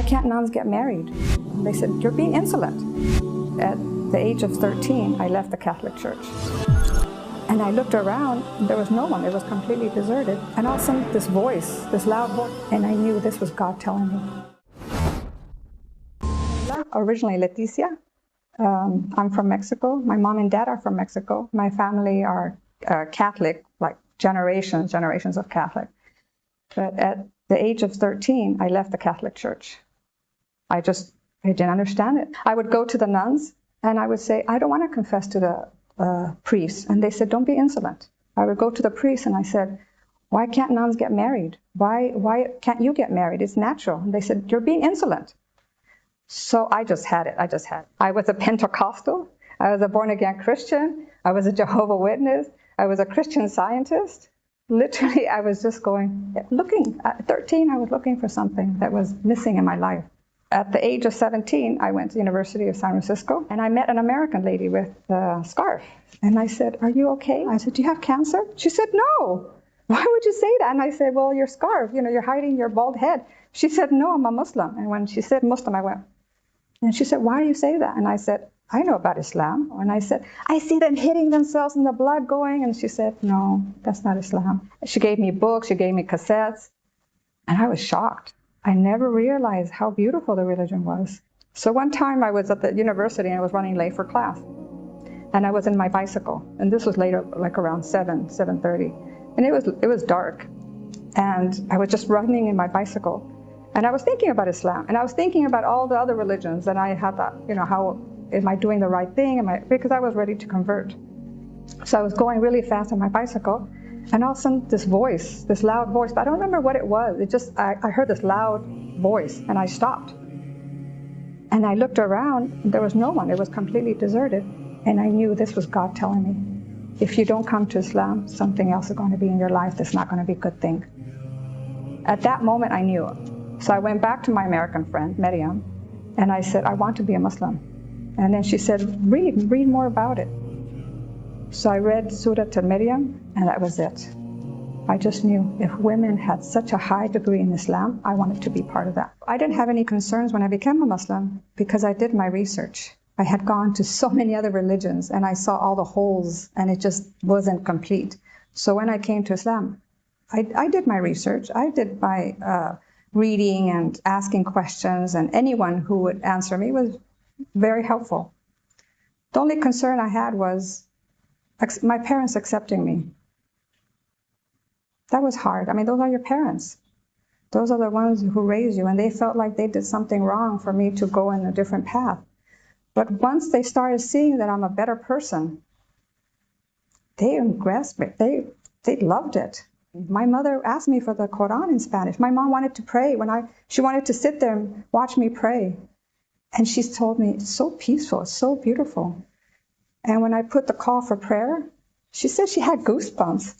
can't nuns get married? They said, you're being insolent. At the age of 13, I left the Catholic Church. And I looked around, and there was no one. It was completely deserted. And all of a sudden, this voice, this loud voice, and I knew this was God telling me. Originally Leticia. I'm from Mexico. My mom and dad are from Mexico. My family are Catholic, like generations of Catholic. But at the age of 13, I left the Catholic Church. I didn't understand it. I would go to the nuns, and I would say, I don't want to confess to the priest. And they said, don't be insolent. I would go to the priest, and I said, why can't nuns get married? Why can't you get married? It's natural. And they said, you're being insolent. So I just had it. I was a Pentecostal. I was a born-again Christian. I was a Jehovah's Witness. I was a Christian Scientist. Literally, I was just looking. At 13, I was looking for something that was missing in my life. At the age of 17, I went to the University of San Francisco, and I met an American lady with a scarf. And I said, are you okay? I said, do you have cancer? She said, no. Why would you say that? And I said, well, your scarf, you're hiding your bald head. She said, no, I'm a Muslim. And when she said Muslim, I went, and she said, why do you say that? And I said, I know about Islam. And I said, I see them hitting themselves and the blood going. And she said, no, that's not Islam. She gave me books, she gave me cassettes. And I was shocked. I never realized how beautiful the religion was. So one time I was at the university and I was running late for class. And I was in my bicycle. And this was later, like around 7:30. And it was dark. And I was just running in my bicycle. And I was thinking about Islam. And I was thinking about all the other religions. And I had that, how am I doing the right thing? Because I was ready to convert. So I was going really fast on my bicycle. And all of a sudden, this voice, this loud voice, but I don't remember what it was. I heard this loud voice, and I stopped. And I looked around, and there was no one. It was completely deserted. And I knew this was God telling me, if you don't come to Islam, something else is going to be in your life that's not going to be a good thing. At that moment, I knew it. So I went back to my American friend, Miriam, and I said, I want to be a Muslim. And then she said, read more about it. So I read Surah Al-Maryam, and that was it. I just knew if women had such a high degree in Islam, I wanted to be part of that. I didn't have any concerns when I became a Muslim because I did my research. I had gone to so many other religions, and I saw all the holes, and it just wasn't complete. So when I came to Islam, I did my research. I did my reading and asking questions, and anyone who would answer me was very helpful. The only concern I had was my parents accepting me. That was hard. I mean, those are your parents. Those are the ones who raised you, and they felt like they did something wrong for me to go in a different path. But once they started seeing that I'm a better person, they embraced me. They loved it. My mother asked me for the Quran in Spanish. My mom wanted to pray. She wanted to sit there and watch me pray. And she told me, it's so peaceful, it's so beautiful. And when I put the call for prayer, she said she had goosebumps.